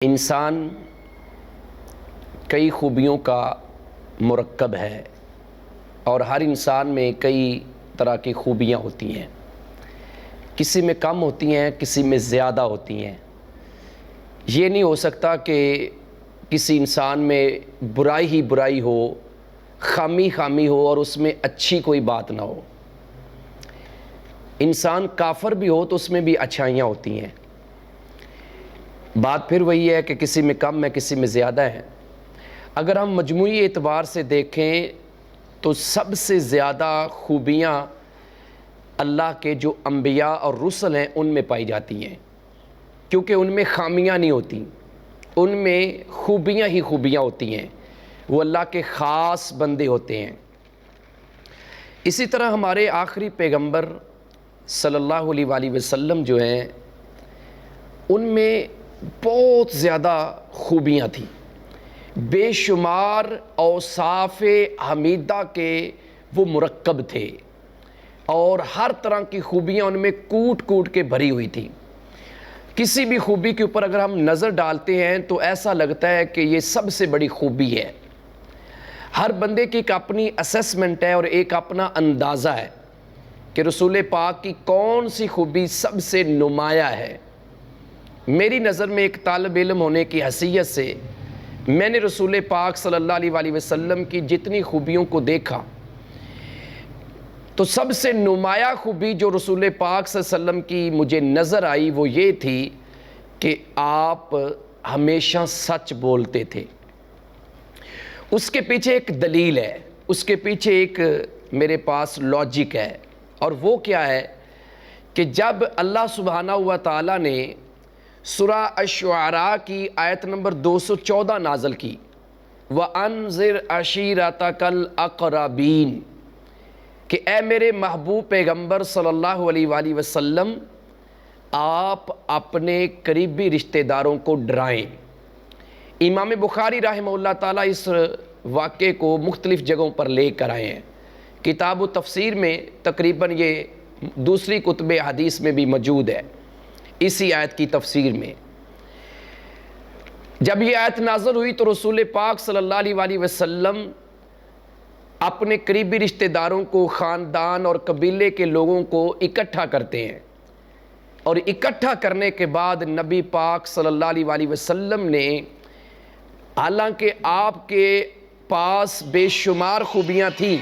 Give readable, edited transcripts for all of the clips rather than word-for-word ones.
انسان کئی خوبیوں کا مرکب ہے اور ہر انسان میں کئی طرح کی خوبیاں ہوتی ہیں، کسی میں کم ہوتی ہیں، کسی میں زیادہ ہوتی ہیں۔ یہ نہیں ہو سکتا کہ کسی انسان میں برائی ہی برائی ہو، خامی خامی ہو اور اس میں اچھی کوئی بات نہ ہو۔ انسان کافر بھی ہو تو اس میں بھی اچھائیاں ہوتی ہیں۔ بات پھر وہی ہے کہ کسی میں کم ہے، کسی میں زیادہ ہے۔ اگر ہم مجموعی اعتبار سے دیکھیں تو سب سے زیادہ خوبیاں اللہ کے جو انبیاء اور رسل ہیں ان میں پائی جاتی ہیں، کیونکہ ان میں خامیاں نہیں ہوتی، ان میں خوبیاں ہی خوبیاں ہوتی ہیں، وہ اللہ کے خاص بندے ہوتے ہیں۔ اسی طرح ہمارے آخری پیغمبر صلی اللہ علیہ وآلہ وسلم جو ہیں ان میں بہت زیادہ خوبیاں تھیں، بے شمار اوصاف حمیدہ کے وہ مرکب تھے اور ہر طرح کی خوبیاں ان میں کوٹ کوٹ کے بھری ہوئی تھیں۔ کسی بھی خوبی کے اوپر اگر ہم نظر ڈالتے ہیں تو ایسا لگتا ہے کہ یہ سب سے بڑی خوبی ہے۔ ہر بندے کی ایک اپنی اسیسمنٹ ہے اور ایک اپنا اندازہ ہے کہ رسول پاک کی کون سی خوبی سب سے نمایاں ہے۔ میری نظر میں ایک طالب علم ہونے کی حیثیت سے میں نے رسول پاک صلی اللہ علیہ وآلہ وسلم کی جتنی خوبیوں کو دیکھا تو سب سے نمایاں خوبی جو رسول پاک صلی اللہ علیہ وسلم کی مجھے نظر آئی وہ یہ تھی کہ آپ ہمیشہ سچ بولتے تھے۔ اس کے پیچھے ایک دلیل ہے، اس کے پیچھے ایک میرے پاس لاجک ہے، اور وہ کیا ہے کہ جب اللہ سبحانہ و تعالیٰ نے سورہ الشعراء کی آیت نمبر 214 نازل کی، وَأَنذِرْ عَشِيرَتَكَ الْأَقْرَبِينَ، کہ اے میرے محبوب پیغمبر صلی اللہ علیہ وآلہ وسلم آپ اپنے قریبی رشتہ داروں کو ڈرائیں۔ امام بخاری رحمہ اللہ تعالیٰ اس واقعے کو مختلف جگہوں پر لے کر آئے ہیں۔ کتاب و تفسیر میں تقریباً یہ دوسری کتب حدیث میں بھی موجود ہے، اسی آیت کی تفسیر میں۔ جب یہ آیت نازل ہوئی تو رسول پاک صلی اللہ علیہ وآلہ وسلم اپنے قریبی رشتہ داروں کو، خاندان اور قبیلے کے لوگوں کو اکٹھا کرتے ہیں، اور اکٹھا کرنے کے بعد نبی پاک صلی اللہ علیہ وآلہ وسلم نے، حالانکہ آپ کے پاس بے شمار خوبیاں تھیں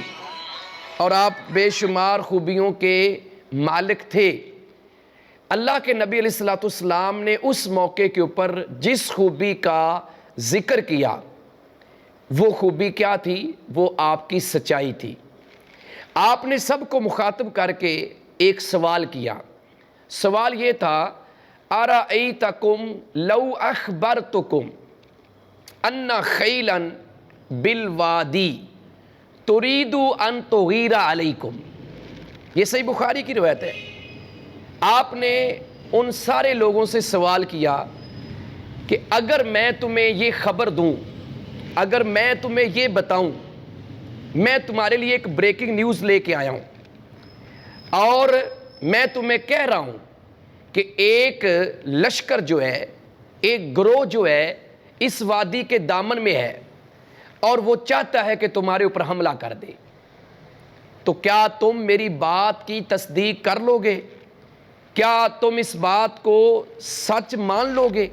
اور آپ بے شمار خوبیوں کے مالک تھے، اللہ کے نبی علیہ السلام نے اس موقع کے اوپر جس خوبی کا ذکر کیا وہ خوبی کیا تھی؟ وہ آپ کی سچائی تھی۔ آپ نے سب کو مخاطب کر کے ایک سوال کیا، سوال یہ تھا، أَرَأَيْتَكُمْ لَوْ أَخْبَرْتُكُمْ أَنَّ خَيْلًا بِالْوَادِي تُرِيدُ أَن تُغِيرَ عَلَيْكُمْ۔ یہ صحیح بخاری کی روایت ہے۔ آپ نے ان سارے لوگوں سے سوال کیا کہ اگر میں تمہیں یہ خبر دوں، اگر میں تمہیں یہ بتاؤں، میں تمہارے لیے ایک بریکنگ نیوز لے کے آیا ہوں اور میں تمہیں کہہ رہا ہوں کہ ایک لشکر جو ہے، ایک گروہ جو ہے اس وادی کے دامن میں ہے اور وہ چاہتا ہے کہ تمہارے اوپر حملہ کر دے، تو کیا تم میری بات کی تصدیق کر لو گے؟ کیا تم اس بات کو سچ مان لو گے؟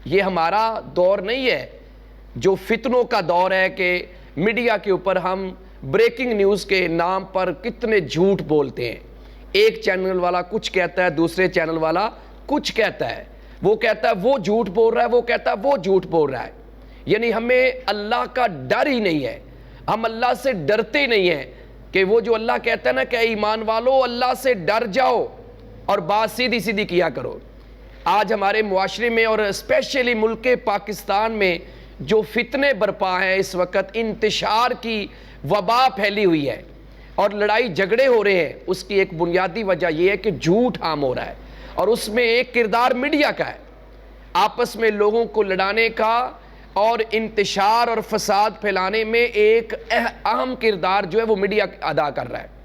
یہ ہمارا دور نہیں ہے جو فتنوں کا دور ہے کہ میڈیا کے اوپر ہم بریکنگ نیوز کے نام پر کتنے جھوٹ بولتے ہیں۔ ایک چینل والا کچھ کہتا ہے، دوسرے چینل والا کچھ کہتا ہے، وہ کہتا ہے وہ جھوٹ بول رہا ہے، وہ کہتا ہے وہ جھوٹ بول رہا ہے۔ یعنی ہمیں اللہ کا ڈر ہی نہیں ہے، ہم اللہ سے ڈرتے نہیں ہیں کہ وہ جو اللہ کہتا ہے نا کہ ایمان والو اللہ سے ڈر جاؤ اور بات سیدھی سیدھی کیا کرو۔ آج ہمارے معاشرے میں اور اسپیشلی ملک پاکستان میں جو فتنے برپا ہیں، اس وقت انتشار کی وبا پھیلی ہوئی ہے اور لڑائی جھگڑے ہو رہے ہیں، اس کی ایک بنیادی وجہ یہ ہے کہ جھوٹ عام ہو رہا ہے، اور اس میں ایک کردار میڈیا کا ہے، آپس میں لوگوں کو لڑانے کا اور انتشار اور فساد پھیلانے میں ایک اہم کردار جو ہے وہ میڈیا ادا کر رہا ہے۔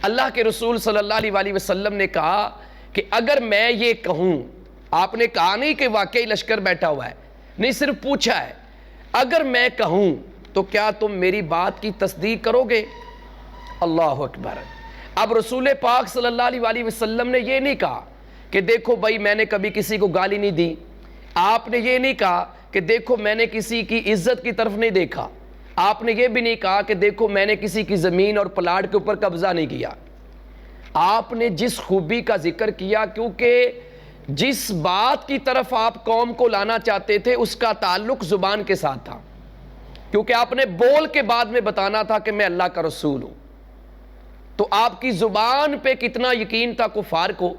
اللہ کے رسول صلی اللہ علیہ وآلہ وسلم نے کہا کہ اگر میں یہ کہوں آپ نے کہا نہیں کہ واقعی لشکر بیٹھا ہوا ہے، نہیں، صرف پوچھا ہے اگر میں کہوں تو کیا تم میری بات کی تصدیق کرو گے؟ اللہ اکبر۔ اب رسول پاک صلی اللہ علیہ وسلم نے یہ نہیں کہا کہ دیکھو بھائی میں نے کبھی کسی کو گالی نہیں دی، آپ نے یہ نہیں کہا کہ دیکھو میں نے کسی کی عزت کی طرف نہیں دیکھا، آپ نے یہ بھی نہیں کہا کہ دیکھو میں نے کسی کی زمین اور پلاٹ کے اوپر قبضہ نہیں کیا۔ آپ نے جس خوبی کا ذکر کیا، کیونکہ جس بات کی طرف آپ قوم کو لانا چاہتے تھے اس کا تعلق زبان کے ساتھ تھا، کیونکہ آپ نے بول کے بعد میں بتانا تھا کہ میں اللہ کا رسول ہوں۔ تو آپ کی زبان پہ کتنا یقین تھا کفار کو،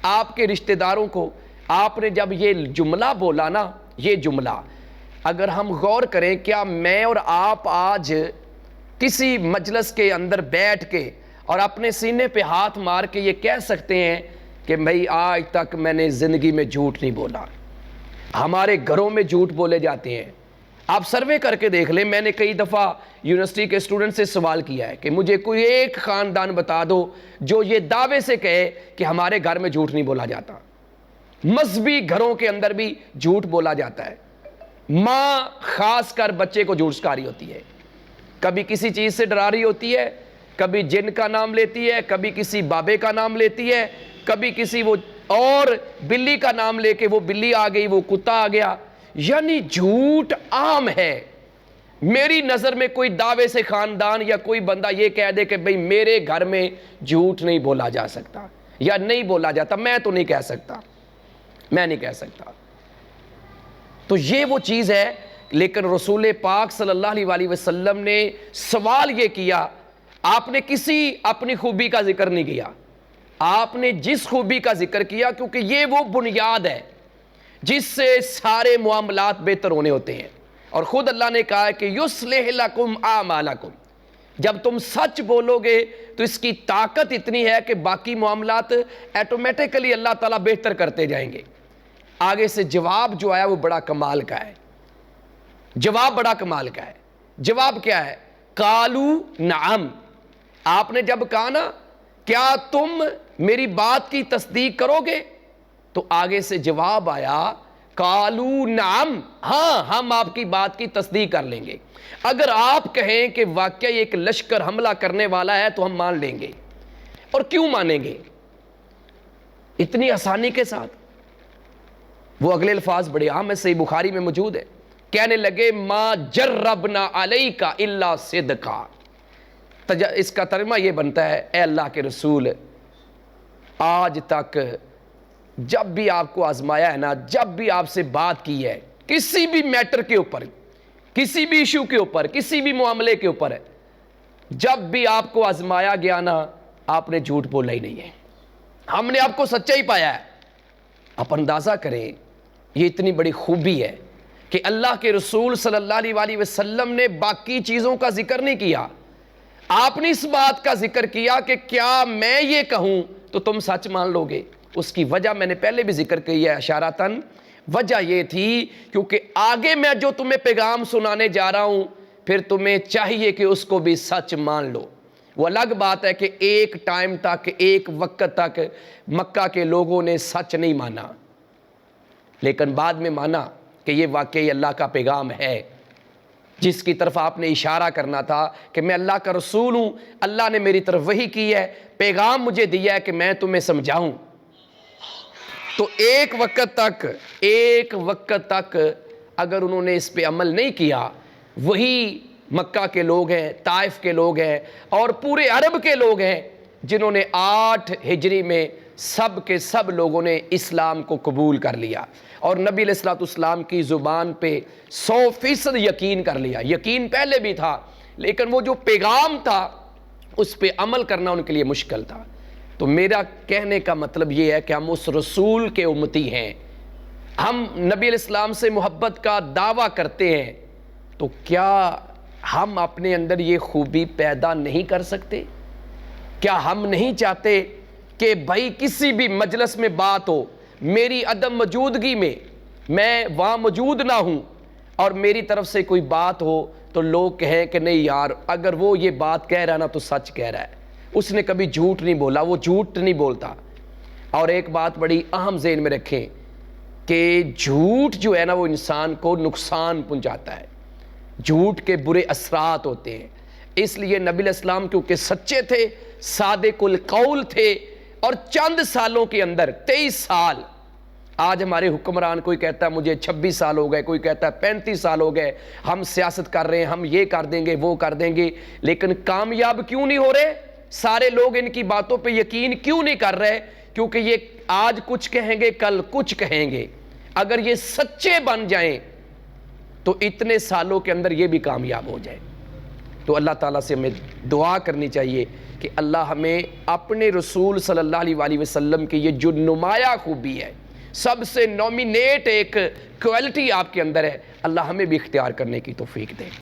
آپ کے رشتہ داروں کو۔ آپ نے جب یہ جملہ بولا نا، یہ جملہ اگر ہم غور کریں، کیا میں اور آپ آج کسی مجلس کے اندر بیٹھ کے اور اپنے سینے پہ ہاتھ مار کے یہ کہہ سکتے ہیں کہ بھائی آج تک میں نے زندگی میں جھوٹ نہیں بولا؟ ہمارے گھروں میں جھوٹ بولے جاتے ہیں۔ آپ سروے کر کے دیکھ لیں، میں نے کئی دفعہ یونیورسٹی کے اسٹوڈنٹ سے سوال کیا ہے کہ مجھے کوئی ایک خاندان بتا دو جو یہ دعوے سے کہے کہ ہمارے گھر میں جھوٹ نہیں بولا جاتا۔ مذہبی گھروں کے اندر بھی جھوٹ بولا جاتا ہے۔ ماں خاص کر بچے کو جھوٹ سکھا رہی ہوتی ہے، کبھی کسی چیز سے ڈرا رہی ہوتی ہے، کبھی جن کا نام لیتی ہے، کبھی کسی بابے کا نام لیتی ہے، کبھی کسی وہ اور بلی کا نام لے کے وہ بلی آ گئی، وہ کتا آ گیا، یعنی جھوٹ عام ہے۔ میری نظر میں کوئی دعوے سے خاندان یا کوئی بندہ یہ کہہ دے کہ بھئی میرے گھر میں جھوٹ نہیں بولا جا سکتا یا نہیں بولا جاتا، میں تو نہیں کہہ سکتا، میں نہیں کہہ سکتا۔ تو یہ وہ چیز ہے، لیکن رسول پاک صلی اللہ علیہ وسلم نے سوال یہ کیا، آپ نے کسی اپنی خوبی کا ذکر نہیں کیا، آپ نے جس خوبی کا ذکر کیا، کیونکہ یہ وہ بنیاد ہے جس سے سارے معاملات بہتر ہونے ہوتے ہیں۔ اور خود اللہ نے کہا ہے کہ یصلح لکم اعمالکم، جب تم سچ بولو گے تو اس کی طاقت اتنی ہے کہ باقی معاملات ایٹومیٹکلی اللہ تعالیٰ بہتر کرتے جائیں گے۔ آگے سے جواب جو آیا وہ بڑا کمال کا ہے، جواب بڑا کمال کا ہے۔ جواب کیا ہے؟ قالو نعم، آپ نے جب کہا نا کیا تم میری بات کی تصدیق کرو گے، تو آگے سے جواب آیا قالو نعم، ہاں ہم آپ کی بات کی تصدیق کر لیں گے۔ اگر آپ کہیں کہ واقعی ایک لشکر حملہ کرنے والا ہے تو ہم مان لیں گے۔ اور کیوں مانیں گے اتنی آسانی کے ساتھ؟ وہ اگلے الفاظ بڑے عام ہیں، صحیح بخاری میں موجود ہے، کہنے لگے ما جربنا علیک الا صدقا۔ اس کا ترجمہ یہ بنتا ہے، اے اللہ کے رسول، آج تک جب بھی آپ کو آزمایا ہے نا، جب بھی آپ سے بات کی ہے کسی بھی میٹر کے اوپر، کسی بھی ایشو کے اوپر، کسی بھی معاملے کے اوپر، جب بھی آپ کو آزمایا گیا نا، آپ نے جھوٹ بولا ہی نہیں ہے، ہم نے آپ کو سچا ہی پایا ہے۔ آپ اندازہ کریں یہ اتنی بڑی خوبی ہے کہ اللہ کے رسول صلی اللہ علیہ وسلم نے باقی چیزوں کا ذکر نہیں کیا، آپ نے اس بات کا ذکر کیا کہ کیا میں یہ کہوں تو تم سچ مان لو گے۔ اس کی وجہ میں نے پہلے بھی ذکر کی ہے اشارتاً، وجہ یہ تھی کیونکہ آگے میں جو تمہیں پیغام سنانے جا رہا ہوں پھر تمہیں چاہیے کہ اس کو بھی سچ مان لو۔ وہ الگ بات ہے کہ ایک ٹائم تک، ایک وقت تک مکہ کے لوگوں نے سچ نہیں مانا، لیکن بعد میں مانا کہ یہ واقعی اللہ کا پیغام ہے جس کی طرف آپ نے اشارہ کرنا تھا کہ میں اللہ کا رسول ہوں، اللہ نے میری طرف وحی کی ہے، پیغام مجھے دیا ہے کہ میں تمہیں سمجھاؤں۔ تو ایک وقت تک اگر انہوں نے اس پہ عمل نہیں کیا، وہی مکہ کے لوگ ہیں، طائف کے لوگ ہیں اور پورے عرب کے لوگ ہیں جنہوں نے 8 ہجری میں سب کے سب لوگوں نے اسلام کو قبول کر لیا اور نبی علیہ السلام کی زبان پہ 100% یقین کر لیا۔ یقین پہلے بھی تھا لیکن وہ جو پیغام تھا اس پہ عمل کرنا ان کے لیے مشکل تھا۔ تو میرا کہنے کا مطلب یہ ہے کہ ہم اس رسول کے امتی ہیں، ہم نبی علیہ السلام سے محبت کا دعویٰ کرتے ہیں، تو کیا ہم اپنے اندر یہ خوبی پیدا نہیں کر سکتے؟ کیا ہم نہیں چاہتے کہ بھائی کسی بھی مجلس میں بات ہو، میری عدم موجودگی میں وہاں موجود نہ ہوں اور میری طرف سے کوئی بات ہو تو لوگ کہیں کہ نہیں یار اگر وہ یہ بات کہہ رہا ہے نا تو سچ کہہ رہا ہے، اس نے کبھی جھوٹ نہیں بولا، وہ جھوٹ نہیں بولتا۔ اور ایک بات بڑی اہم ذہن میں رکھیں، کہ جھوٹ جو ہے نا وہ انسان کو نقصان پہنچاتا ہے، جھوٹ کے برے اثرات ہوتے ہیں۔ اس لیے نبی علیہ السلام کیونکہ سچے تھے، صادق القول تھے، اور چند سالوں کے اندر 23 سال، آج ہمارے حکمران کوئی کہتا ہے مجھے 26 سال ہو گئے، کوئی کہتا ہے 35 سال ہو گئے، ہم سیاست کر رہے ہیں، ہم یہ کر دیں گے وہ کر دیں گے، لیکن کامیاب کیوں نہیں ہو رہے؟ سارے لوگ ان کی باتوں پہ یقین کیوں نہیں کر رہے؟ کیونکہ یہ آج کچھ کہیں گے کل کچھ کہیں گے۔ اگر یہ سچے بن جائیں تو اتنے سالوں کے اندر یہ بھی کامیاب ہو جائے۔ تو اللہ تعالیٰ سے ہمیں دعا کرنی چاہیے کہ اللہ ہمیں اپنے رسول صلی اللہ علیہ وآلہ وسلم کی یہ جو نمایاں خوبی ہے، سب سے نومینیٹ ایک کوالٹی آپ کے اندر ہے، اللہ ہمیں بھی اختیار کرنے کی توفیق دے۔